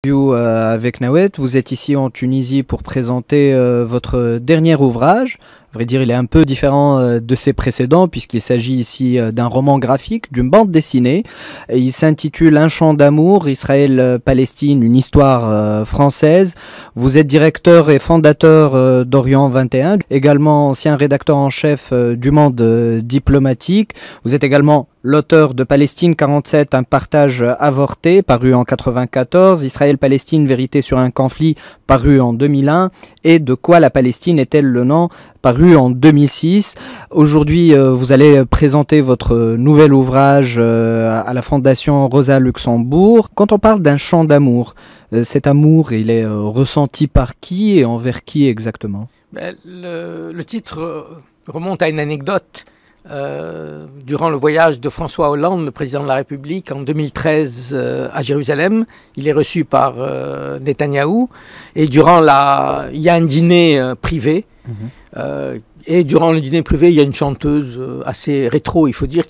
Avec Nawet, vous êtes ici en Tunisie pour présenter votre dernier ouvrage. À vrai dire, il est un peu différent de ses précédents puisqu'il s'agit ici d'un roman graphique, d'une bande dessinée. Et il s'intitule Un chant d'amour, Israël-Palestine, une histoire française. Vous êtes directeur et fondateur d'Orient 21, également ancien rédacteur en chef du Monde diplomatique. Vous êtes également l'auteur de Palestine 47, un partage avorté, paru en 1994, Israël-Palestine, vérité sur un conflit, paru en 2001, et De quoi la Palestine est-elle le nom, paru en 2006. Aujourd'hui, vous allez présenter votre nouvel ouvrage à la Fondation Rosa Luxembourg. Quand on parle d'un chant d'amour, cet amour, il est ressenti par qui et envers qui exactement? Le titre remonte à une anecdote. Durant le voyage de François Hollande, le président de la République, en 2013 à Jérusalem, il est reçu par Netanyahou et il y a un dîner privé. Et durant le dîner privé, il y a une chanteuse assez rétro, il faut dire,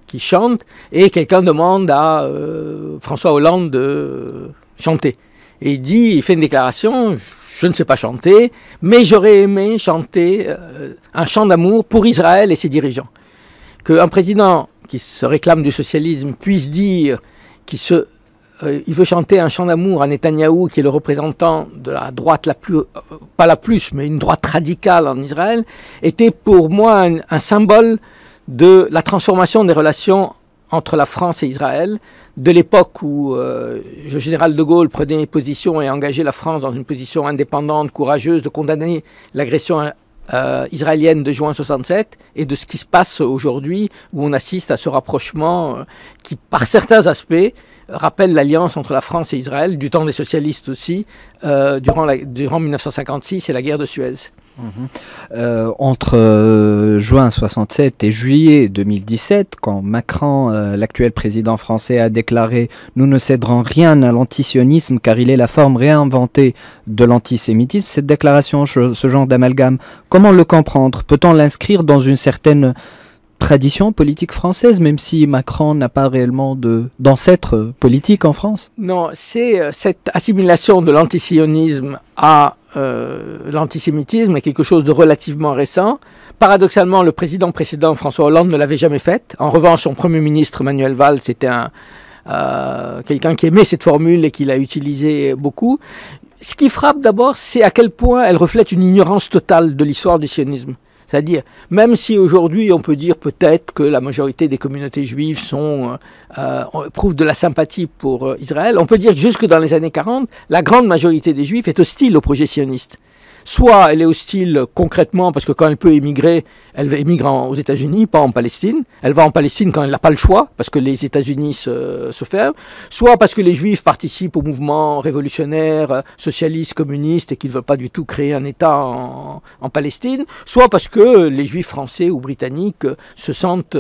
qui chante, et quelqu'un demande à François Hollande de chanter. Et il fait une déclaration: je ne sais pas chanter, mais j'aurais aimé chanter un chant d'amour pour Israël et ses dirigeants. Qu'un président qui se réclame du socialisme puisse dire qu'il veut chanter un chant d'amour à Netanyahou, qui est le représentant de la droite pas la plus, mais une droite radicale en Israël, était pour moi un symbole de la transformation des relations entre la France et Israël, de l'époque où le général de Gaulle prenait position et engageait la France dans une position indépendante, courageuse, de condamner l'agression israélienne de juin 67, et de ce qui se passe aujourd'hui, où on assiste à ce rapprochement qui, par certains aspects, rappelle l'alliance entre la France et Israël, du temps des socialistes aussi, durant 1956 et la guerre de Suez. Entre juin 67 et juillet 2017, quand Macron, l'actuel président français, a déclaré « Nous ne céderons rien à l'antisionisme car il est la forme réinventée de l'antisémitisme », cette déclaration, ce genre d'amalgame, comment le comprendre? Peut-on l'inscrire dans une certaine tradition politique française, même si Macron n'a pas réellement d'ancêtre politique en France? Non, c'est cette assimilation de l'antisionisme à l'antisémitisme est quelque chose de relativement récent. Paradoxalement, le président précédent, François Hollande, ne l'avait jamais fait. En revanche, son Premier ministre, Manuel Valls, c'était quelqu'un qui aimait cette formule et qui l'a utilisée beaucoup. Ce qui frappe d'abord, c'est à quel point elle reflète une ignorance totale de l'histoire du sionisme. C'est-à-dire, même si aujourd'hui on peut dire peut-être que la majorité des communautés juives prouvent de la sympathie pour Israël, on peut dire que jusque dans les années 40, la grande majorité des juifs est hostile au projet sioniste. Soit elle est hostile concrètement parce que quand elle peut émigrer, elle émigre aux États-Unis, pas en Palestine. Elle va en Palestine quand elle n'a pas le choix parce que les États-Unis se ferment. Soit parce que les Juifs participent au mouvement révolutionnaire, socialiste, communiste et qu'ils ne veulent pas du tout créer un État en Palestine. Soit parce que les Juifs français ou britanniques se sentent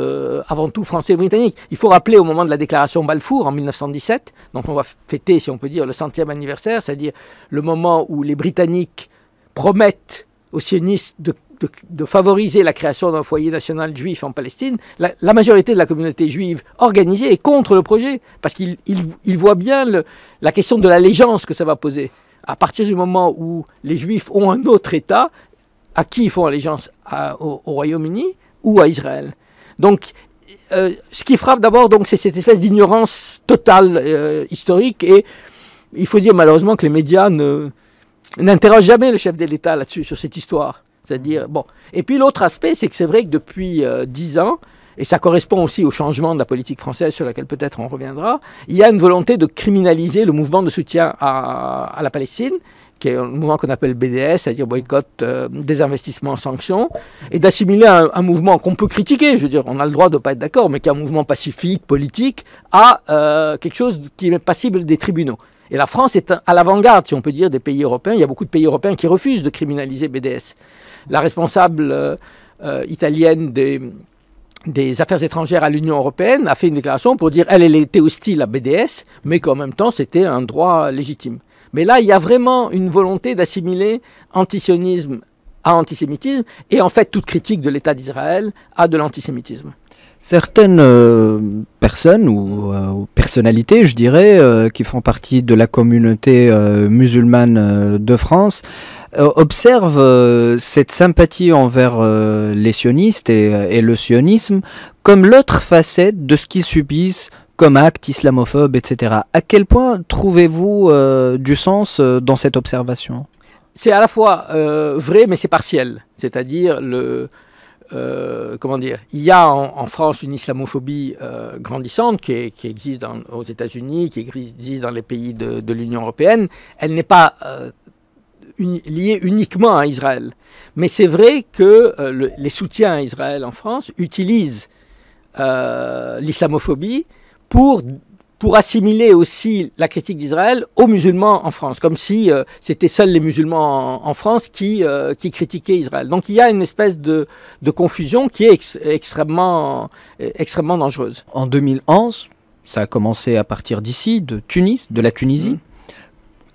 avant tout français et britanniques. Il faut rappeler au moment de la déclaration Balfour en 1917, dont on va fêter, si on peut dire, le 100e anniversaire, c'est-à-dire le moment où les Britanniques promettent aux sionistes de favoriser la création d'un foyer national juif en Palestine, la majorité de la communauté juive organisée est contre le projet, parce qu'ils voient bien la question de l'allégeance que ça va poser. À partir du moment où les juifs ont un autre État, à qui ils font allégeance? Au Royaume-Uni ou à Israël? Donc, ce qui frappe d'abord, c'est cette espèce d'ignorance totale historique, et il faut dire malheureusement que les médias n'interroge jamais le chef de l'État là-dessus, sur cette histoire. C'est-à-dire, bon. Et puis l'autre aspect, c'est que c'est vrai que depuis 10 ans, et ça correspond aussi au changement de la politique française sur laquelle peut-être on reviendra, il y a une volonté de criminaliser le mouvement de soutien à la Palestine, qui est un mouvement qu'on appelle BDS, c'est-à-dire boycott, désinvestissement, sanctions, et d'assimiler un mouvement qu'on peut critiquer, je veux dire, on a le droit de ne pas être d'accord, mais qui est un mouvement pacifique, politique, à quelque chose qui est passible des tribunaux. Et la France est à l'avant-garde, si on peut dire, des pays européens. Il y a beaucoup de pays européens qui refusent de criminaliser BDS. La responsable italienne des affaires étrangères à l'Union européenne a fait une déclaration pour dire qu'elle était hostile à BDS, mais qu'en même temps, c'était un droit légitime. Mais là, il y a vraiment une volonté d'assimiler antisionisme à antisémitisme, et en fait, toute critique de l'État d'Israël à de l'antisémitisme. Certaines personnes ou personnalités, je dirais, qui font partie de la communauté musulmane de France, observent cette sympathie envers les sionistes et le sionisme comme l'autre facette de ce qu'ils subissent comme actes islamophobes, etc. À quel point trouvez-vous du sens dans cette observation? C'est à la fois vrai, mais c'est partiel. C'est-à-dire, comment dire, il y a en France une islamophobie grandissante qui existe aux États-Unis, qui existe dans les pays de l'Union européenne. Elle n'est pas liée uniquement à Israël. Mais c'est vrai que les soutiens à Israël en France utilisent l'islamophobie pour assimiler aussi la critique d'Israël aux musulmans en France, comme si c'était seuls les musulmans en France qui critiquaient Israël. Donc il y a une espèce de confusion qui est extrêmement dangereuse. En 2011, ça a commencé à partir d'ici, de Tunis, de la Tunisie,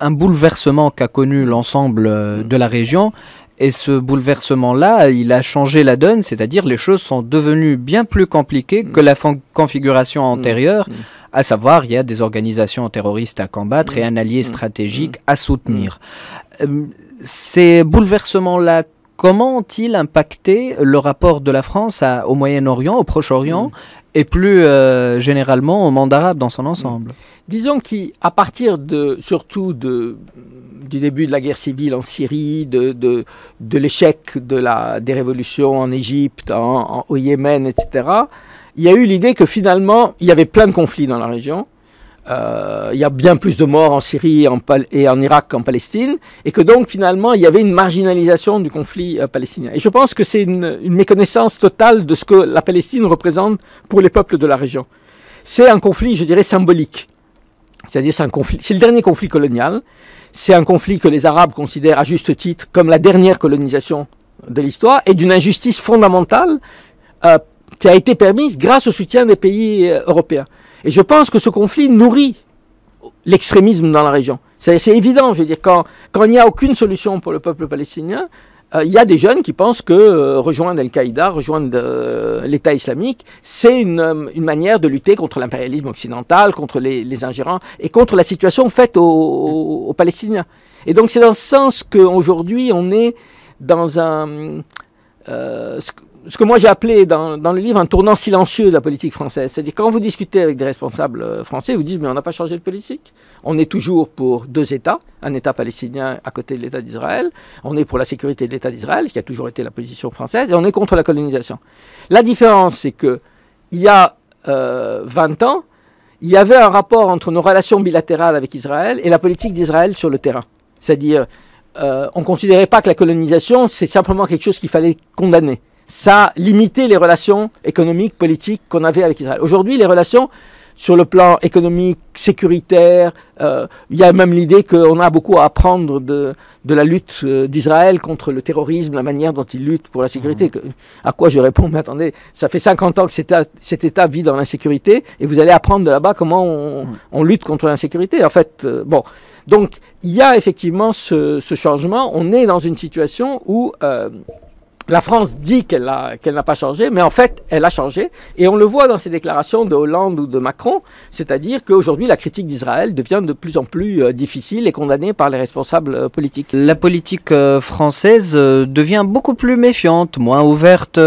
un bouleversement qu'a connu l'ensemble de la région. Et ce bouleversement-là, il a changé la donne, c'est-à-dire les choses sont devenues bien plus compliquées que la configuration antérieure, à savoir il y a des organisations terroristes à combattre et un allié stratégique à soutenir. Ces bouleversements-là, comment ont-ils impacté le rapport de la France au Moyen-Orient, au Proche-Orient et plus généralement au monde arabe dans son ensemble? Disons qu'à partir surtout du début de la guerre civile en Syrie, de l'échec des révolutions en Égypte, au Yémen, etc., il y a eu l'idée que finalement, il y avait plein de conflits dans la région. Il y a bien plus de morts en Syrie et en Irak qu'en Palestine, et que donc finalement, il y avait une marginalisation du conflit palestinien. Et je pense que c'est une méconnaissance totale de ce que la Palestine représente pour les peuples de la région. C'est un conflit, je dirais, symbolique. C'est-à-dire c'est le dernier conflit colonial. C'est un conflit que les Arabes considèrent à juste titre comme la dernière colonisation de l'histoire et d'une injustice fondamentale qui a été permise grâce au soutien des pays européens. Et je pense que ce conflit nourrit l'extrémisme dans la région. C'est évident, je veux dire, quand il n'y a aucune solution pour le peuple palestinien, il y a des jeunes qui pensent que rejoindre Al-Qaïda, rejoindre l'État islamique, c'est une manière de lutter contre l'impérialisme occidental, contre les ingérents et contre la situation faite aux Palestiniens. Et donc c'est dans ce sens qu'aujourd'hui on est dans ce que moi j'ai appelé dans le livre un tournant silencieux de la politique française. C'est-à-dire quand vous discutez avec des responsables français, vous dites mais on n'a pas changé de politique. On est toujours pour deux États, un État palestinien à côté de l'État d'Israël. On est pour la sécurité de l'État d'Israël, ce qui a toujours été la position française, et on est contre la colonisation. La différence, c'est que il y a 20 ans, il y avait un rapport entre nos relations bilatérales avec Israël et la politique d'Israël sur le terrain. C'est-à-dire, on ne considérait pas que la colonisation, c'est simplement quelque chose qu'il fallait condamner. Ça limitait les relations économiques, politiques qu'on avait avec Israël. Aujourd'hui, les relations sur le plan économique, sécuritaire, il y a même l'idée qu'on a beaucoup à apprendre de la lutte d'Israël contre le terrorisme, la manière dont il lutte pour la sécurité. À quoi je réponds, mais attendez, ça fait 50 ans que cet État vit dans l'insécurité et vous allez apprendre de là-bas comment on lutte contre l'insécurité. En fait, bon, donc il y a effectivement ce changement. On est dans une situation où la France dit qu'elle n'a pas changé, mais en fait, elle a changé. Et on le voit dans ces déclarations de Hollande ou de Macron, c'est-à-dire qu'aujourd'hui, la critique d'Israël devient de plus en plus difficile et condamnée par les responsables politiques. La politique française devient beaucoup plus méfiante, moins ouverte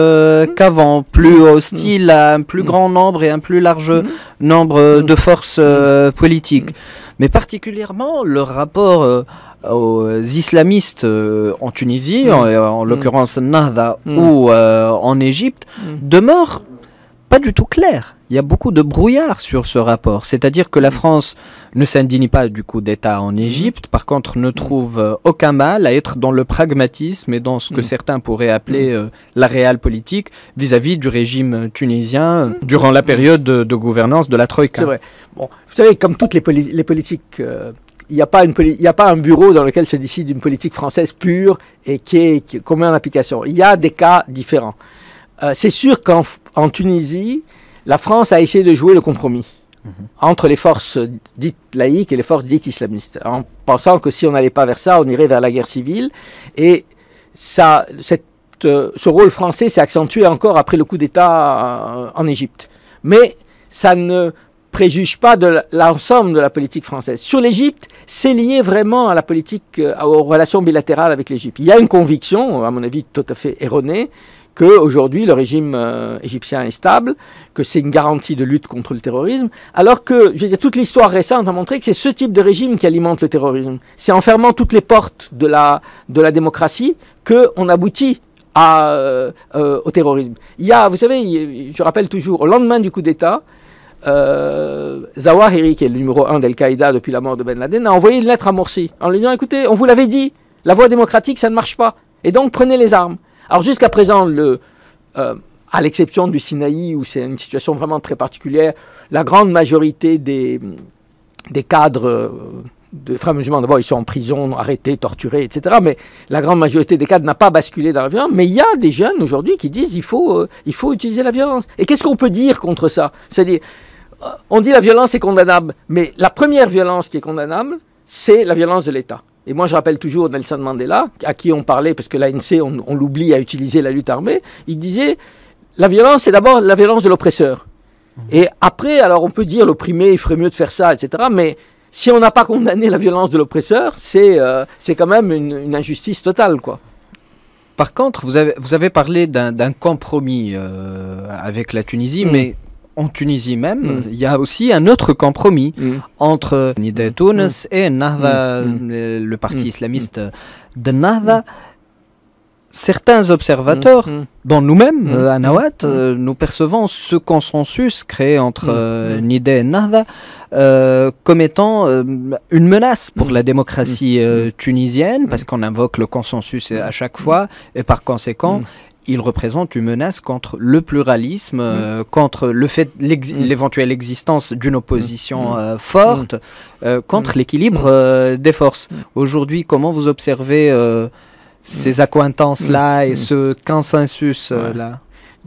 qu'avant, plus hostile à un plus grand nombre et un plus large nombre de forces politiques. Mais particulièrement, le rapport aux islamistes en Tunisie, en l'occurrence Nahda, ou en Égypte, demeure pas du tout clair. Il y a beaucoup de brouillard sur ce rapport. C'est-à-dire que la France ne s'indigne pas du coup d'État en Égypte, par contre ne trouve aucun mal à être dans le pragmatisme et dans ce que certains pourraient appeler la réelle politique vis-à-vis du régime tunisien durant la période de gouvernance de la Troïka. C'est vrai. Bon, vous savez, comme toutes les politiques... il n'y a pas un bureau dans lequel se décide une politique française pure et qui met en application. Il y a des cas différents. C'est sûr qu'en Tunisie, la France a essayé de jouer le compromis entre les forces dites laïques et les forces dites islamistes, en pensant que si on n'allait pas vers ça, on irait vers la guerre civile. Et cette ce rôle français s'est accentué encore après le coup d'État en Égypte. Mais ça ne préjuge pas de l'ensemble de la politique française. Sur l'Égypte, c'est lié vraiment à la politique, aux relations bilatérales avec l'Égypte. Il y a une conviction, à mon avis tout à fait erronée, qu'aujourd'hui le régime égyptien est stable, que c'est une garantie de lutte contre le terrorisme, alors que, je veux dire, toute l'histoire récente a montré que c'est ce type de régime qui alimente le terrorisme. C'est en fermant toutes les portes de la démocratie qu'on aboutit au terrorisme. Il y a, vous savez, je rappelle toujours, au lendemain du coup d'État, Zawahiri, qui est le numéro 1 d'Al-Qaïda depuis la mort de Ben Laden, a envoyé une lettre à Morsi en lui disant, écoutez, on vous l'avait dit, la voie démocratique, ça ne marche pas, et donc prenez les armes. Alors jusqu'à présent, à l'exception du Sinaï, où c'est une situation vraiment très particulière, la grande majorité des cadres de frères musulmans, d'abord ils sont en prison, arrêtés, torturés, etc. Mais la grande majorité des cadres n'a pas basculé dans la violence. Mais il y a des jeunes aujourd'hui qui disent il faut utiliser la violence. Et qu'est-ce qu'on peut dire contre ça? C'est-à-dire, on dit la violence est condamnable, mais la première violence qui est condamnable, c'est la violence de l'État. Et moi, je rappelle toujours Nelson Mandela, à qui on parlait, parce que l'ANC, on l'oublie à utiliser la lutte armée, il disait, la violence, c'est d'abord la violence de l'oppresseur. Et après, alors on peut dire l'opprimé, il ferait mieux de faire ça, etc. Mais si on n'a pas condamné la violence de l'oppresseur, c'est quand même une injustice totale, quoi. Par contre, vous avez parlé d'un compromis avec la Tunisie, mais en Tunisie même, il y a aussi un autre compromis entre Nida Tounes et Nahda, le parti islamiste de Nahda. Certains observateurs, dont nous-mêmes, à Nawat, nous percevons ce consensus créé entre Nida et Nahda comme étant une menace pour la démocratie tunisienne, parce qu'on invoque le consensus à chaque fois, et par conséquent, il représente une menace contre le pluralisme, contre l'éventuelle existence d'une opposition forte, contre l'équilibre des forces. Aujourd'hui, comment vous observez ces accointances-là et ce consensus-là?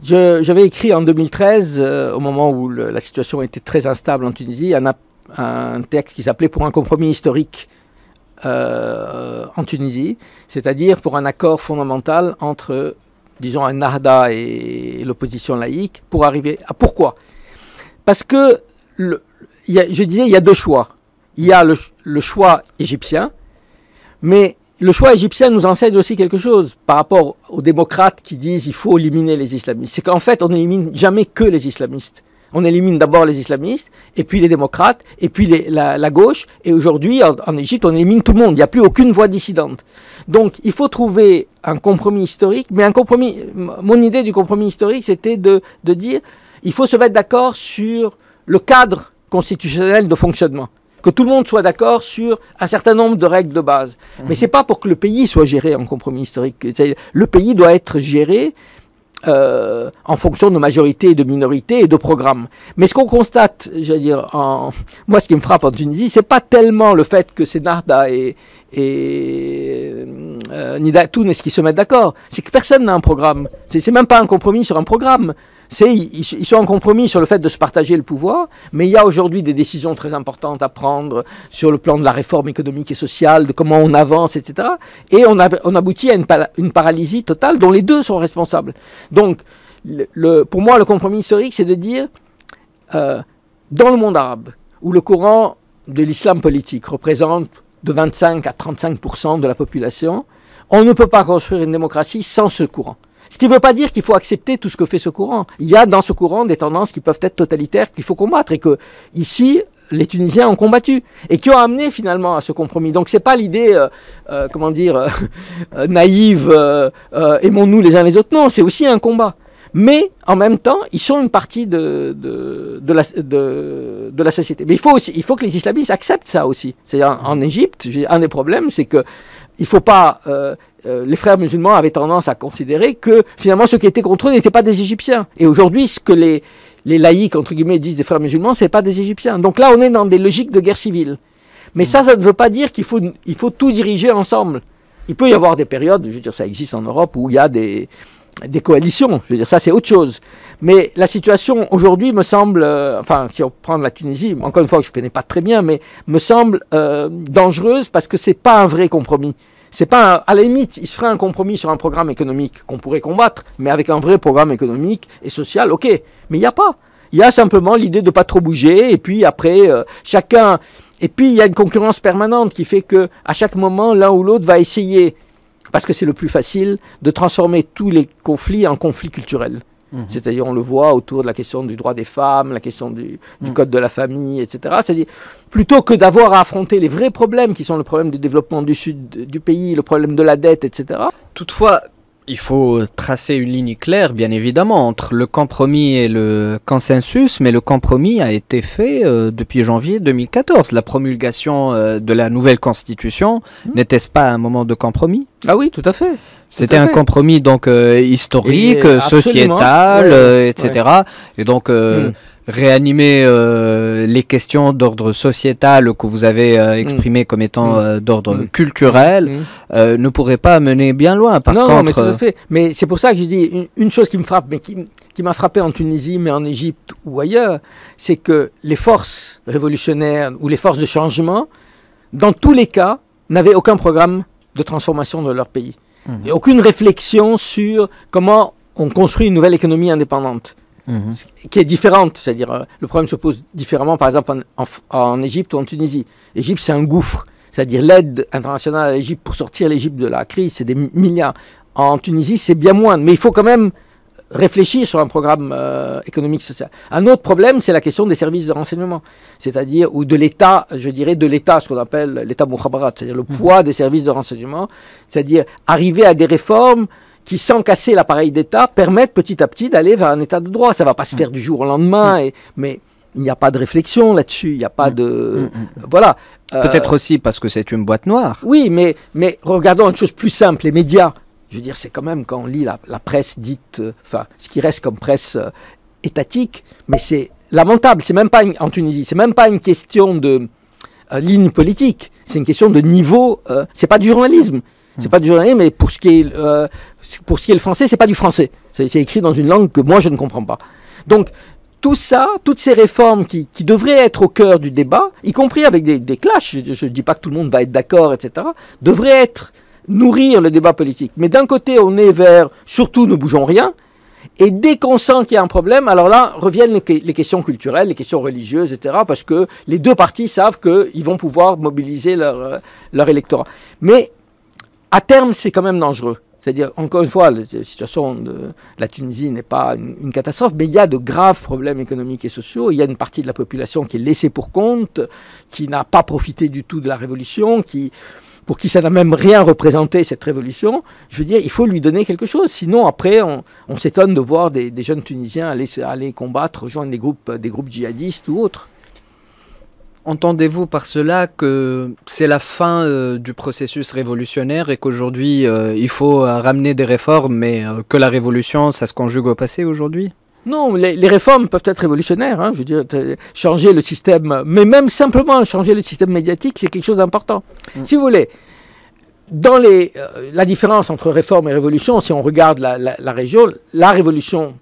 J'avais écrit en 2013, au moment où la situation était très instable en Tunisie, un texte qui s'appelait « Pour un compromis historique » en Tunisie, c'est-à-dire pour un accord fondamental entre, disons, un Nahda et l'opposition laïque, pour arriver à... Pourquoi? Parce que, je disais, il y a deux choix. Il y a le choix égyptien, mais le choix égyptien nous enseigne aussi quelque chose par rapport aux démocrates qui disent il faut éliminer les islamistes. C'est qu'en fait, on n'élimine jamais que les islamistes. On élimine d'abord les islamistes, et puis les démocrates, et puis la gauche. Et aujourd'hui, en Égypte, on élimine tout le monde. Il n'y a plus aucune voix dissidente. Donc, il faut trouver un compromis historique. Mais un compromis, mon idée du compromis historique, c'était de dire il faut se mettre d'accord sur le cadre constitutionnel de fonctionnement. Que tout le monde soit d'accord sur un certain nombre de règles de base. Mais ce n'est pas pour que le pays soit géré en compromis historique. Le pays doit être géré en fonction de majorité et de minorité et de programme. Mais ce qu'on constate, j'allais dire, moi ce qui me frappe en Tunisie, c'est pas tellement le fait que c'est Nahda et Nida Tounes qui se mettent d'accord, c'est que personne n'a un programme. C'est même pas un compromis sur un programme. Ils sont en compromis sur le fait de se partager le pouvoir, mais il y a aujourd'hui des décisions très importantes à prendre sur le plan de la réforme économique et sociale, de comment on avance, etc. Et on aboutit à une paralysie totale dont les deux sont responsables. Donc, pour moi, le compromis historique, c'est de dire, dans le monde arabe, où le courant de l'islam politique représente de 25 à 35% de la population, on ne peut pas construire une démocratie sans ce courant. Ce qui ne veut pas dire qu'il faut accepter tout ce que fait ce courant. Il y a dans ce courant des tendances qui peuvent être totalitaires qu'il faut combattre et que, ici, les Tunisiens ont combattu et qui ont amené finalement à ce compromis. Donc ce n'est pas l'idée, comment dire, naïve, aimons-nous les uns les autres. Non, c'est aussi un combat. Mais en même temps, ils sont une partie de la société. Mais il faut que les islamistes acceptent ça aussi. C'est-à-dire en Égypte, un des problèmes, c'est que il ne faut pas... les frères musulmans avaient tendance à considérer que finalement ceux qui étaient contre eux n'étaient pas des Égyptiens. Et aujourd'hui, ce que les laïcs, entre guillemets, disent des frères musulmans, ce n'est pas des Égyptiens. Donc là, on est dans des logiques de guerre civile. Mais ça ne veut pas dire qu'il faut tout diriger ensemble. Il peut y avoir des périodes, je veux dire, ça existe en Europe, où il y a des coalitions. Je veux dire, ça c'est autre chose. Mais la situation aujourd'hui me semble, enfin, si on prend la Tunisie, encore une fois, je ne connais pas très bien, mais me semble dangereuse parce que ce n'est pas un vrai compromis. C'est pas à la limite, il se ferait un compromis sur un programme économique qu'on pourrait combattre, mais avec un vrai programme économique et social, ok. Mais il n'y a pas. Il y a simplement l'idée de ne pas trop bouger, et puis après, chacun... Et puis, il y a une concurrence permanente qui fait que à chaque moment, l'un ou l'autre va essayer, parce que c'est le plus facile, de transformer tous les conflits en conflits culturels. C'est-à-dire, on le voit autour de la question du droit des femmes, la question du code de la famille, etc. C'est-à-dire, plutôt que d'avoir à affronter les vrais problèmes, qui sont le problème du développement du sud du pays, le problème de la dette, etc. Toutefois, il faut tracer une ligne claire, bien évidemment, entre le compromis et le consensus, mais le compromis a été fait depuis janvier 2014. La promulgation de la nouvelle constitution, n'était-ce pas un moment de compromis? Ah oui, tout à fait. C'était un compromis donc historique, sociétal, etc. Ouais. Et donc réanimer les questions d'ordre sociétal que vous avez exprimées comme étant d'ordre culturel ne pourrait pas mener bien loin. Par contre, mais tout à fait. Mais c'est pour ça que je dis une chose qui me frappe, mais qui m'a frappé en Tunisie, mais en Égypte ou ailleurs, c'est que les forces révolutionnaires ou les forces de changement, dans tous les cas, n'avaient aucun programme de transformation de leur pays. Et aucune réflexion sur comment on construit une nouvelle économie indépendante, qui est différente. C'est-à-dire, le problème se pose différemment, par exemple, en Égypte ou en Tunisie. L'Égypte, c'est un gouffre. C'est-à-dire, l'aide internationale à l'Égypte pour sortir l'Égypte de la crise, c'est des milliards. En Tunisie, c'est bien moins. Mais il faut quand même réfléchir sur un programme économique social. Un autre problème, c'est la question des services de renseignement, c'est-à-dire, ou de l'État, je dirais de l'État, ce qu'on appelle l'État Moukhabarat, c'est-à-dire le poids des services de renseignement, c'est-à-dire arriver à des réformes qui, sans casser l'appareil d'État, permettent petit à petit d'aller vers un État de droit. Ça ne va pas se faire du jour au lendemain, mais il n'y a pas de réflexion là-dessus, il n'y a pas de... Voilà. Peut-être aussi parce que c'est une boîte noire. Oui, mais regardons une chose plus simple, les médias. Je veux dire, c'est quand même quand on lit la presse dite, enfin, ce qui reste comme presse étatique, mais c'est lamentable. C'est même pas en Tunisie, c'est même pas une question de ligne politique, c'est une question de niveau. C'est pas du journalisme, c'est pas du journalisme, mais pour ce qui est le français, c'est pas du français. C'est écrit dans une langue que moi je ne comprends pas. Donc tout ça, toutes ces réformes qui devraient être au cœur du débat, y compris avec des clashs, je ne dis pas que tout le monde va être d'accord, etc., devraient nourrir le débat politique. Mais d'un côté, on est vers surtout ne bougeons rien, et dès qu'on sent qu'il y a un problème, alors là reviennent les questions culturelles, les questions religieuses, etc., parce que les deux partis savent qu'ils vont pouvoir mobiliser leur électorat. Mais à terme, c'est quand même dangereux. C'est-à-dire, encore une fois, la situation de la Tunisie n'est pas une catastrophe, mais il y a de graves problèmes économiques et sociaux. Il y a une partie de la population qui est laissée pour compte, qui n'a pas profité du tout de la révolution, pour qui ça n'a même rien représenté, cette révolution. Je veux dire, il faut lui donner quelque chose. Sinon, après, on s'étonne de voir des jeunes Tunisiens aller combattre, rejoindre des groupes djihadistes ou autres. Entendez-vous par cela que c'est la fin du processus révolutionnaire et qu'aujourd'hui, il faut ramener des réformes, mais que la révolution, ça se conjugue au passé aujourd'hui ? Non, les réformes peuvent être révolutionnaires. Hein, je veux dire, changer le système, mais même simplement changer le système médiatique, c'est quelque chose d'important. Si vous voulez, dans la différence entre réforme et révolution, si on regarde la région, la révolution,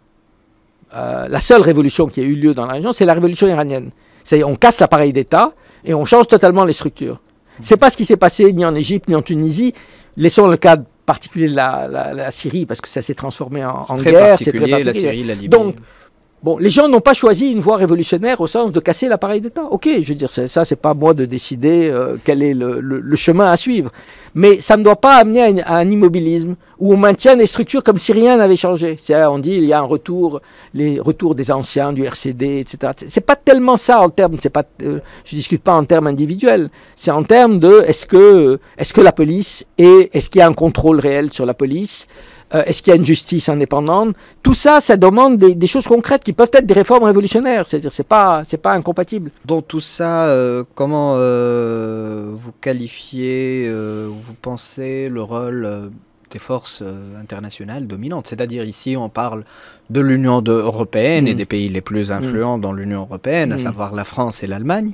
la seule révolution qui a eu lieu dans la région, c'est la révolution iranienne. C'est-à-dire, on casse l'appareil d'État et on change totalement les structures. C'est pas ce qui s'est passé ni en Égypte ni en Tunisie. Laissons le cas particulier de la Syrie, parce que ça s'est transformé en guerre. C'est très particulier, la Syrie, la Libye. Donc, bon, les gens n'ont pas choisi une voie révolutionnaire au sens de casser l'appareil d'État. Ok, je veux dire, ça, c'est pas moi de décider quel est le chemin à suivre. Mais ça ne doit pas amener à un immobilisme où on maintient des structures comme si rien n'avait changé. On dit il y a un retour, les retours des anciens, du RCD, etc. C'est pas tellement ça en termes, je discute pas en termes individuels. C'est en termes de est-ce que la police est-ce qu'il y a un contrôle réel sur la police? Est-ce qu'il y a une justice indépendante? Tout ça, ça demande des choses concrètes qui peuvent être des réformes révolutionnaires. C'est-à-dire, c'est pas incompatible. Dans tout ça, comment vous qualifiez, vous pensez le rôle des forces internationales dominantes? C'est-à-dire, ici, on parle de l'Union européenne et des pays les plus influents dans l'Union européenne, à savoir la France et l'Allemagne,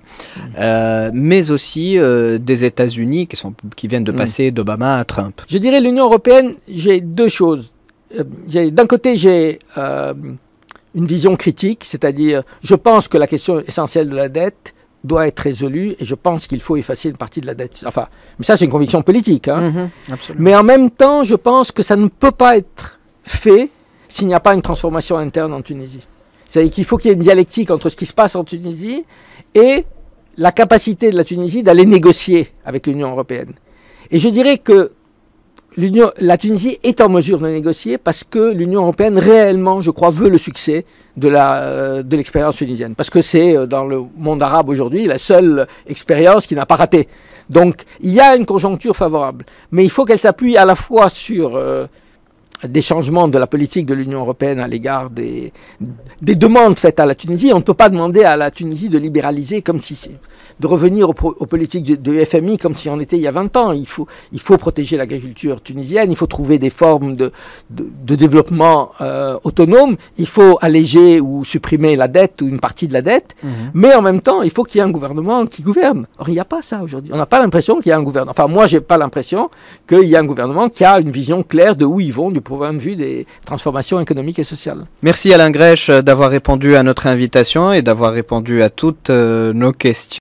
mais aussi des États-Unis qui viennent de passer d'Obama à Trump. Je dirais l'Union européenne, j'ai deux choses. D'un côté, j'ai une vision critique, c'est-à-dire, je pense que la question essentielle de la dette doit être résolu et je pense qu'il faut effacer une partie de la dette. Enfin, mais ça c'est une conviction politique. Hein. Mais en même temps, je pense que ça ne peut pas être fait s'il n'y a pas une transformation interne en Tunisie. C'est-à-dire qu'il faut qu'il y ait une dialectique entre ce qui se passe en Tunisie et la capacité de la Tunisie d'aller négocier avec l'Union européenne. Et je dirais que la Tunisie est en mesure de négocier parce que l'Union européenne réellement, je crois, veut le succès de l'expérience tunisienne. Parce que c'est, dans le monde arabe aujourd'hui, la seule expérience qui n'a pas raté. Donc, il y a une conjoncture favorable. Mais il faut qu'elle s'appuie à la fois sur des changements de la politique de l'Union européenne à l'égard des demandes faites à la Tunisie. On ne peut pas demander à la Tunisie de libéraliser comme si de revenir aux politiques de FMI comme si on était il y a 20 ans. Il faut protéger l'agriculture tunisienne, il faut trouver des formes de développement autonome, il faut alléger ou supprimer la dette ou une partie de la dette, mais en même temps, il faut qu'il y ait un gouvernement qui gouverne. Or, il n'y a pas ça aujourd'hui. On n'a pas l'impression qu'il y a un gouvernement. Enfin, moi, je n'ai pas l'impression qu'il y a un gouvernement qui a une vision claire de où ils vont du point de vue des transformations économiques et sociales. Merci Alain Grèche d'avoir répondu à notre invitation et d'avoir répondu à toutes nos questions.